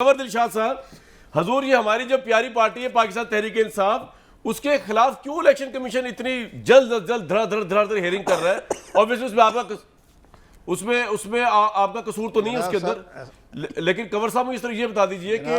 खबर दिलशाद साहब, हजूर ये हमारी जो प्यारी पार्टी है पाकिस्तान तहरीक इंसाफ, उसके खिलाफ क्यों इलेक्शन कमीशन इतनी जल्द धड़ाधड़ हेयरिंग कर रहा है? ऑब्वियसली उसमें आपका उसमें आपका कसूर तो नहीं है उसके अंदर, लेकिन कंवर साहब मुझे इस तरह ये बता दीजिए कि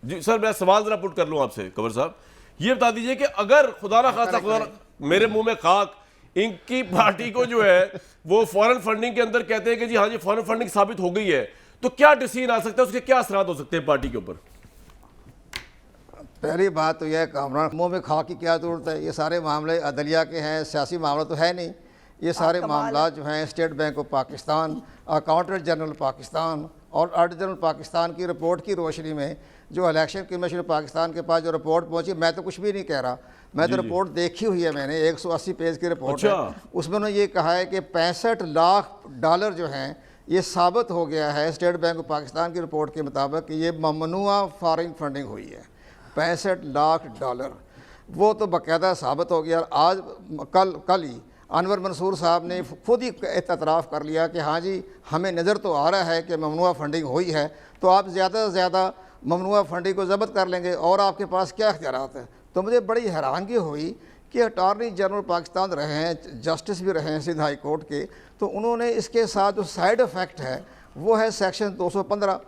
जी सर, मैं सवाल जरा पुट कर लूँ आपसे। कंवर साहब ये बता दीजिए कि अगर खुदा ना खासा, खुदा मेरे मुंह में खाक, इनकी पार्टी को जो है वो फॉरेन फंडिंग के अंदर कहते हैं कि जी हाँ जी फॉरेन फंडिंग साबित हो गई है, तो क्या डिसीजन आ सकता है, उसके क्या असरात हो सकते हैं पार्टी के ऊपर? पहली बात तो यह है, कामरान मुंह में खा की क्या जरूरत है? ये सारे मामले अदलिया के हैं, सियासी मामला तो है नहीं। ये सारे मामला जो हैं state bank of Pakistan, accountant general Pakistan और ऑडिटर जनरल पाकिस्तान की रिपोर्ट की रोशनी में जो इलेक्शन कमीशन पाकिस्तान के पास जो रिपोर्ट पहुंची, मैं तो कुछ भी नहीं कह रहा, मैं तो रिपोर्ट देखी हुई है मैंने, 180 पेज की रिपोर्ट है। उसमें उन्होंने ये कहा है कि 65 लाख डॉलर जो हैं ये साबित हो गया है स्टेट बैंक ऑफ पाकिस्तान की रिपोर्ट के मुताबिक कि ये ममनुआ फॉरेन फंडिंग हुई है। 65 लाख डॉलर वो तो बाकायदा साबित हो गया। आज कल ही अनवर मंसूर साहब ने खुद ही एतराफ़ कर लिया कि हाँ जी हमें नज़र तो आ रहा है कि ममनुआ फंडिंग हुई है, तो आप ज़्यादा से ज़्यादा ममनुआ फंडिंग को ज़ब्त कर लेंगे और आपके पास क्या इख्तियारात है। तो मुझे बड़ी हैरानगी हुई कि अटॉर्नी जनरल पाकिस्तान रहे हैं, जस्टिस भी रहे हैं सिंध हाई कोर्ट के, तो उन्होंने इसके साथ जो साइड इफ़ेक्ट है वो है सेक्शन 215।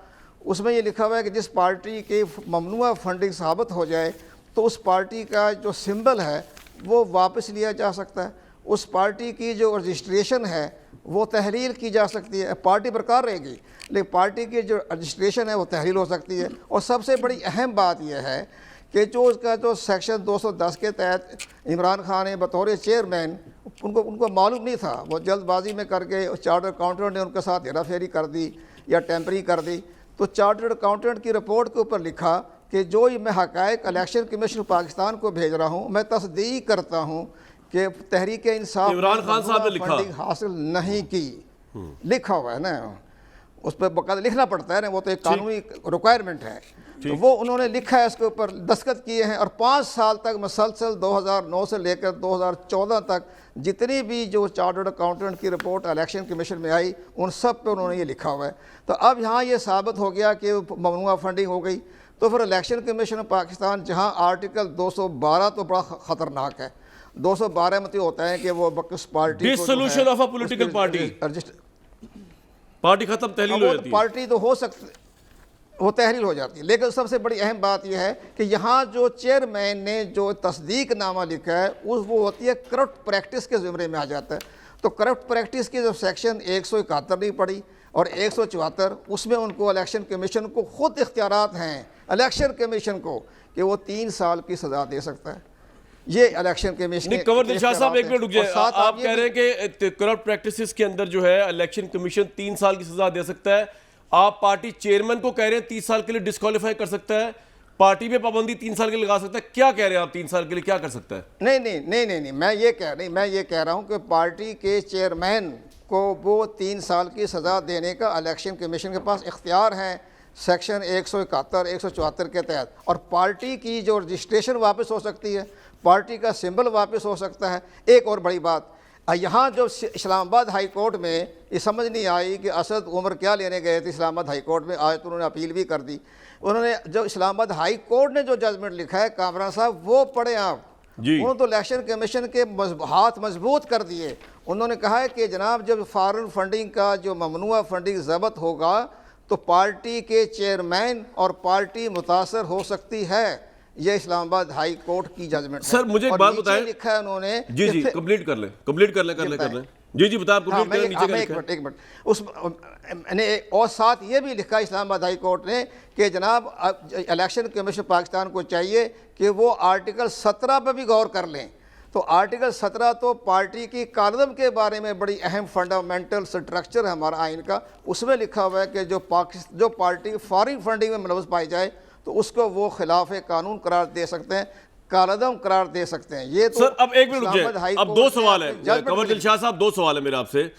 उसमें ये लिखा हुआ है कि जिस पार्टी की ममनुआ फंडिंग साबित हो जाए तो उस पार्टी का जो सिंबल है वो वापस लिया जा सकता है, उस पार्टी की जो रजिस्ट्रेशन है वो तहलील की जा सकती है। पार्टी बरकरार रहेगी लेकिन पार्टी की जो रजिस्ट्रेशन है वो तहलील हो सकती है। और सबसे बड़ी अहम बात यह है कि जो उसका जो सेक्शन 210 के तहत इमरान खान ने बतौर चेयरमैन, उनको मालूम नहीं था, वो जल्दबाजी में करके चार्टर्ड अकाउंटेंट ने उनके साथ हेरा फेरी कर दी या टेम्परिंग कर दी। तो चार्टर्ड अकाउंटेंट की रिपोर्ट के ऊपर लिखा कि जो मैं हक़ाइक़ इलेक्शन कमीशन पाकिस्तान को भेज रहा हूँ, मैं तस्दीक करता हूँ कि तहरीक इंसाफ इमरान खान साहब ने लिखा फंडिंग हासिल नहीं की। लिखा हुआ है ना, उस पर बाकायदा लिखना पड़ता है ना, वो तो एक कानूनी रिक्वायरमेंट है। तो वो उन्होंने लिखा है, इसके ऊपर दस्तखत किए हैं और 5 साल तक मुसलसल 2009 से लेकर 2014 तक जितनी भी जो चार्टर्ड अकाउंटेंट की रिपोर्ट इलेक्शन कमीशन में आई उन सब पे उन्होंने ये लिखा हुआ है। तो अब यहाँ ये साबित हो गया कि ममनुआ फंडिंग हो गई, तो फिर इलेक्शन कमीशन पाकिस्तान, जहाँ आर्टिकल 212 तो बड़ा ख़तरनाक है, 212 में तो होता है कि वो बक्स party dissolution of a political party खत्म, तहलील हो जाती है। पार्टी तो हो सकती, वो तहरील हो जाती है। लेकिन सबसे बड़ी अहम बात यह है कि यहाँ जो चेयरमैन ने जो तस्दीक नामा लिखा है वो होती है करप्ट प्रैक्टिस के ज़िम्मे में आ जाता है। तो करप्ट प्रैक्टिस की जब सेक्शन 171 नहीं पड़ी और 174, उसमें उनको इलेक्शन कमीशन को खुद इख्तियारात हैं इलेक्शन कमीशन को कि वो 3 साल की सज़ा दे सकता है। ये इलेक्शन कमीशन कंवर दिलशाद साहब एक मिनट रुक जाए, आप कह रहे हैं कि करप्ट प्रैक्टिसेस के अंदर जो है इलेक्शन कमीशन 3 साल की सजा दे सकता है। आप पार्टी चेयरमैन को कह रहे हैं 30 साल के लिए डिस्क्वालीफाई कर सकता है, पार्टी पे पाबंदी 3 साल के लिए लगा सकता है। क्या कह रहे हैं आप, 3 साल के लिए क्या कर सकता है? नहीं, मैं ये कह रहा हूं कि पार्टी के चेयरमैन को वो 3 साल की सज़ा देने का इलेक्शन कमीशन के पास इख्तियार है सेक्शन 171 174 के तहत। और पार्टी की जो रजिस्ट्रेशन वापस हो सकती है, पार्टी का सिंबल वापस हो सकता है। एक और बड़ी बात, यहाँ जो इस्लामाबाद हाई कोर्ट में ये समझ नहीं आई कि असद उमर क्या लेने गए थे इस्लामाबाद हाई कोर्ट में, आज तो उन्होंने अपील भी कर दी। उन्होंने जो इस्लामाबाद हाई कोर्ट ने जो जजमेंट लिखा है कामरान साहब, वो पढ़े आप। उन्होंने तो इलेक्शन कमीशन के हाथ मजबूत कर दिए। उन्होंने कहा है कि जनाब जब फॉरेन फंडिंग का जो ममनुआ फंडिंग ज़ब्त होगा तो पार्टी के चेयरमैन और पार्टी मुतासर हो सकती है। ये इस्लामाबाद हाई कोर्ट की जजमेंट है। सर मुझे एक बात बताएं, लिखा है उन्होंने। जी कंप्लीट कर लें। जी बता, एक मिनट उस मैंने और साथ ये भी लिखा इस्लामाबाद हाई कोर्ट ने कि जनाब इलेक्शन कमीशन पाकिस्तान को चाहिए कि वो आर्टिकल 17 पर भी गौर कर लें। तो आर्टिकल 17 तो पार्टी की कानून के बारे में बड़ी अहम फंडामेंटल स्ट्रक्चर है हमारा आइन का। उसमें लिखा हुआ है कि जो पार्टी फॉरेन फंडिंग में मुलव्वस पाई जाए तो उसको वो खिलाफ कानून करार दे सकते हैं, कालदम करार दे सकते हैं। ये तो सर अब एक मिनट, अब 2 सवाल है कंवर दिलशाद साहब, 2 सवाल है मेरे आपसे।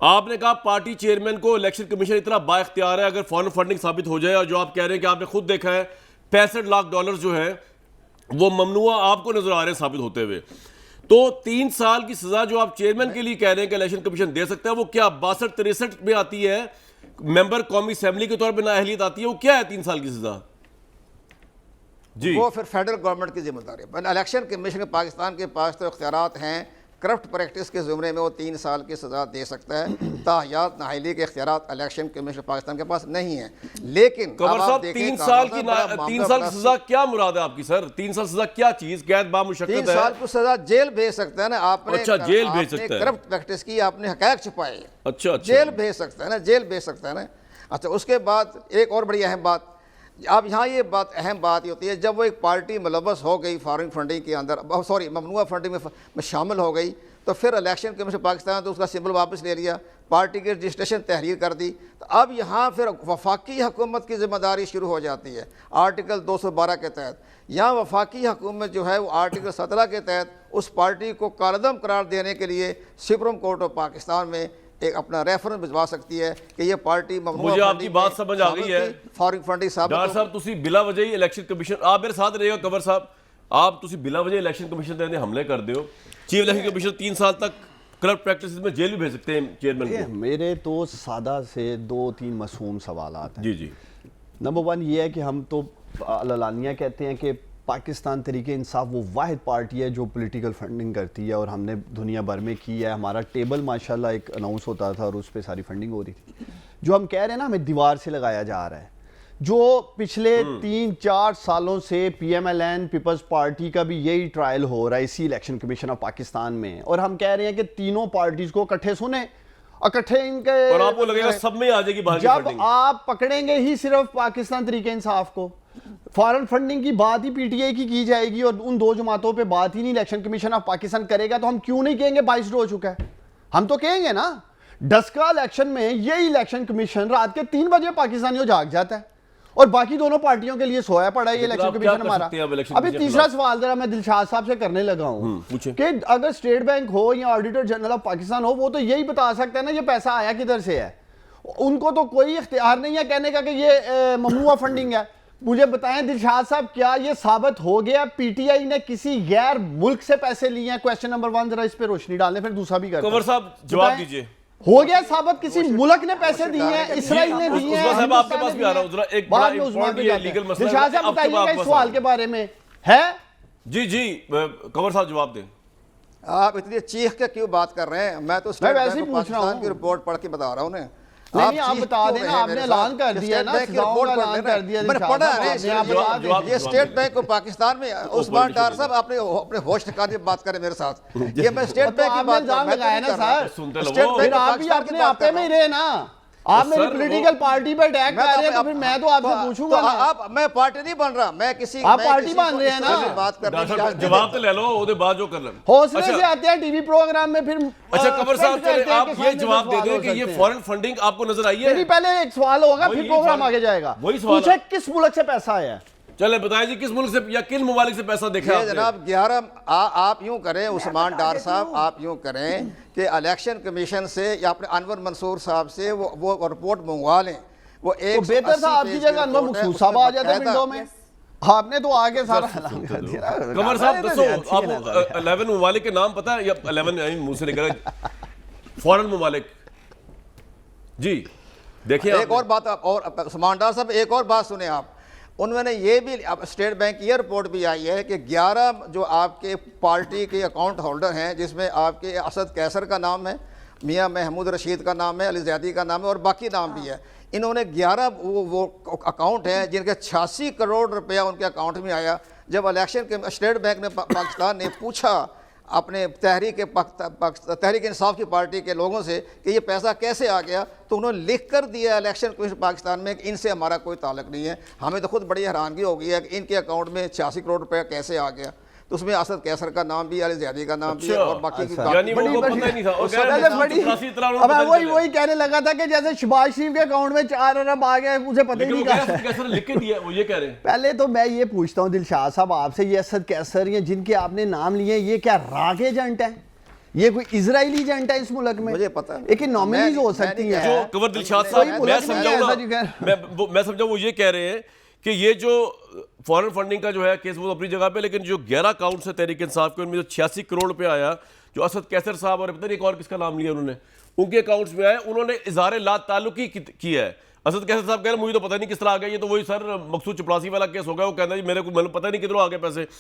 आपने कहा पार्टी चेयरमैन को इलेक्शन कमीशन इतना बाइख्तियार है अगर फॉरेन फंडिंग साबित हो जाए, और जो आप कह रहे हैं कि आपने खुद देखा है 65 लाख डॉलर जो है वो ममनुआ आपको नजर आ रहे हैं साबित होते हुए, तो 3 साल की सजा जो आप चेयरमैन के लिए कह रहे हैं कि इलेक्शन कमीशन दे सकता है, वो क्या 62-63 में आती है मेंबर कौमी असेंबली के तौर पे नाअहलियत आती है, वो क्या है 3 साल की सजा? जी, वो फिर फेडरल गवर्नमेंट की जिम्मेदारी है। इलेक्शन कमीशन पाकिस्तान के पास तो इख्तियारात हैं, करप्ट प्रैक्टिस के ज़ुमरे में वो 3 साल की सज़ा दे सकता है। ताहयात नाअहली के इख्तियारात इलेक्शन कमीशन पाकिस्तान के पास नहीं है। लेकिन कंवर अब आप साहब, देखें 3 साल की मामला 3 साल की सजा क्या मुराद है आपकी सर? 3 साल सजा क्या चीज? कैद 3 बामुशक्कत साल है? को सजा जेल भेज सकता है ना। आपने अच्छा, जेल भेज सकता है। करप्ट प्रैक्टिस की, आपने हक़ायक़ छुपाए, अच्छा अच्छा, जेल भेज सकता है ना, जेल भेज सकता है ना। अच्छा, उसके बाद एक और बड़ी अहम बात, अब यहाँ ये बात अहम बात ये होती है, जब वो एक पार्टी मुलव्वस हो गई फॉरेन फंडिंग के अंदर, सॉरी ममनुआ फंडिंग में शामिल हो गई, तो फिर इलेक्शन कमीशन पाकिस्तान तो उसका सिंबल वापस ले लिया, पार्टी की रजिस्ट्रेशन तहरीर कर दी। तो अब यहाँ फिर वफाकी हुकूमत की जिम्मेदारी शुरू हो जाती है आर्टिकल 212 के तहत। यहाँ वफाकी हुकूमत जो है वो आर्टिकल 17 के तहत उस पार्टी को कालदम करार देने के लिए सुप्रीम कोर्ट ऑफ पाकिस्तान में एक अपना रेफरेंस भिजवा सकती है कि ये पार्टी मुझे आपकी बात समझ आ गई है। फॉरेन फंडिंग साबित डॉक्टर साहब, तुसी बिला वजह ही इलेक्शन कमीशन, आप मेरे साथ रहिएगा कंवर साहब, आप तुसी बिला वजह इलेक्शन कमीशन ते हमले कर दो। चीफ इलेक्शन कमीशन 3 साल तक करप्ट प्रैक्टिस में जेल भी भेज सकते हैं चेयरमैन को। मेरे तो सादा से 2-3 मासूम सवालात हैं। जी जी, नंबर 1 ये है कि हम तो अलानिया कहते हैं कि पाकिस्तान तरीके इंसाफ वो वाहिद पार्टी है जो पॉलिटिकल फंडिंग करती है, और हमने दुनिया भर में की है। हमारा टेबल माशाल्लाह एक अनाउंस होता था और उस पर सारी फंडिंग हो रही थी। जो हम कह रहे हैं ना, हमें दीवार से लगाया जा रहा है। जो पिछले 3-4 सालों से PMLN पीपल्स पार्टी का भी यही ट्रायल हो रहा है इसी इलेक्शन कमीशन ऑफ पाकिस्तान में, और हम कह रहे हैं कि तीनों पार्टीज को इकट्ठे सुने, इकट्ठे इनके, और आपको लगेगा सब में आ जाएगी बाहर की जब फंडिंग। आप पकड़ेंगे ही सिर्फ पाकिस्तान तरीके इंसाफ को, फॉरेन फंडिंग की बात ही PTI की जाएगी और उन 2 जमातों पे बात ही नहीं इलेक्शन कमीशन ऑफ पाकिस्तान करेगा, तो हम क्यों नहीं कहेंगे 22 हो चुका है? हम तो कहेंगे ना। डस्का इलेक्शन में यही इलेक्शन कमीशन रात के 3 बजे पाकिस्तानियों जाग जाता है और बाकी दोनों पार्टियों के लिए सोया पड़ा है ये इलेक्शन कमीशन हमारा। अभी तीसरा सवाल जरा मैं दिलशाद साहब से करने लगा हूं कि अगर स्टेट बैंक हो या ऑडिटर जनरल ऑफ पाकिस्तान हो, वो तो यही बता सकता है ना ये पैसा आया किधर से है। उनको तो कोई इख्तियार नहीं है कहने का कि ये ममनुआ फंडिंग है। मुझे बताएं दिलशाद साहब, क्या ये साबित हो गया PTI ने किसी गैर मुल्क से पैसे लिए हैं? क्वेश्चन नंबर 1 जरा इस पे रोशनी डालने, फिर दूसरा भी करते हैं। कंवर साहब जवाब दीजिए। हो गया साबित किसी मुल्क ने पैसे दिए हैं, इसराइल ने दिए हैं, साहब आपके पास भी आ रहा हूं, जरा एक बड़ा इंपॉर्टेंट ये लीगल मसला है। दिलशाद साहब बताइएगा इस सवाल के बारे में है। जी जी, कंवर साहब जवाब दें। आप इतनी चीख के क्यों बात कर रहे हैं? मैं तो स्टेट वैसे ही बैंक ऑफ पूछ रहा पाकिस्तान हूं। की रिपोर्ट पढ़ के बता रहा हूँ ना। नहीं आप बता देना, आपने ऐलान कर दिया ना, सजाओं का ऐलान कर दिया। मैंने पढ़ा है जवाब- ये स्टेट बैंक ऑफ पाकिस्तान में उस्मान डार साहब आपने अपने होस्ट ठिकाने बात करें मेरे साथ। ये मैं स्टेट तो बैंक की आपने बात इल्जाम लगाया ना सर, सुनते लो। स्टेट फिर बैंक फिर ऑफ आप भी पाकिस्तान की अपने बात आपे कर में ही रहा हूं। रहे ना। आप मेरी सर, पॉलिटिकल पार्टी पे अटैक कर रहे हैं तो फिर मैं तो आपसे पूछूंगा ना। आप मैं पार्टी नहीं बन रहा, मैं किसी आप मैं पार्टी किसी बन को रहे इस हैं तरह ना। से बात करने डॉक्टर की साहब इजाजत जवाब तो ले लो, उसके बाद जो करना। हौसले अच्छा। से आते हैं टीवी प्रोग्राम में, फिर अच्छा कंवर साहब, expect करते चले हैं आप कि ये सामने जवाब से दे सवाल दें हो कि ये सकते हैं। फॉरेन फंडिंग आपको नजर आई मेरी है? पहले एक सवाल होगा वही फिर प्रोग्राम सवाल- आगे जाएगा। वही सवाल पूछे है। किस मुल्क से पैसा आया है? चले बताइए जी, किस मुल्क से या किन ममालिक से पैसा देखा ये आपने? जनाब 11 आप यूं करें उस्मान डार साहब, आप यूं करें कि इलेक्शन कमीशन से या अपने अनवर मंसूर साहब से वो रिपोर्ट मंगवा लें। वो तो एक बेहतर था आपकी जगह अनवर मखसूस साहब आ जाते विंडो में। आपने तो आगे सारा ऐलान कर दिया। कंवर साहब दसो, आपको 11 ममालिक के नाम पता है या 11 मुंह से निकल फॉरेन ममालिक? जी देखिए एक और बात और उस्मान डार साहब एक और बात सुने आप। उन्होंने ये भी स्टेट बैंक की ये रिपोर्ट भी आई है कि 11 जो आपके पार्टी के अकाउंट होल्डर हैं, जिसमें आपके असद कैसर का नाम है, मियां महमूद रशीद का नाम है, अली ज़ैदी का नाम है और बाकी नाम भी है। इन्होंने 11 वो अकाउंट हैं जिनके 86 करोड़ रुपया उनके अकाउंट में आया। जब इलेक्शन के स्टेट बैंक ने पाकिस्तान ने पूछा अपने तहरीक इंसाफ की पार्टी के लोगों से कि ये पैसा कैसे आ गया, तो उन्होंने लिख कर दिया इलेक्शन कमीशन पाकिस्तान में कि इनसे हमारा कोई ताल्लुक नहीं है। हमें तो खुद बड़ी हैरानगी हो गई है कि इनके अकाउंट में 86 करोड़ रुपया कैसे आ गया। तो उसमें असद कैसर का नाम भी, अली ज़ैदी का नाम भी है और बाकी की यानी वो पता ही नहीं था। और कह रहे हैं बड़ी- 83 इतना उन्होंने अब पता मैं नहीं चला। वही कहने लगा था कि जैसे शहबाज शरीफ के अकाउंट में 4 अरब आ गए, मुझे पता ही लेकिन नहीं वो कह कहा। रहे हैं असद कैसर ने लिख के दिया, वो ये कह रहे हैं। पहले तो मैं ये पूछता हूँ दिलशाद साहब आपसे, ये असद कैसर ये जिनके आपने नाम लिए ये क्या राग एजेंट है? ये कोई इजरायली एजेंट है इस मुल्क में? मुझे पता है। एक नॉमिनीज हो मैं सकती नहीं है। जो कंवर दिलशाद कोई साहब मुल्क मैं नहीं समझाऊं है ना, ऐसा जो कह- मैं समझा वो ये कह रहे हैं कि ये जो फॉरेन फंडिंग का जो है केस वो अपनी जगह पे, लेकिन जो 11 अकाउंट से तहरीक इंसाफ के उनमें जो 86 करोड़ रुपए आया, जो असद कैसर साहब और पता नहीं एक और किसका नाम लिया उन्होंने, उनके अकाउंट्स में आए, उन्होंने इजहार ला ताल्लुकी किया है। असद कैसर साहब कह रहे हैं मुझे तो पता नहीं किस तरह आ गया, ये तो वही सर मकसूद चपरासी वाला केस हो गया, वो कहना जी मेरे को पता नहीं किधरों आ गए पैसे।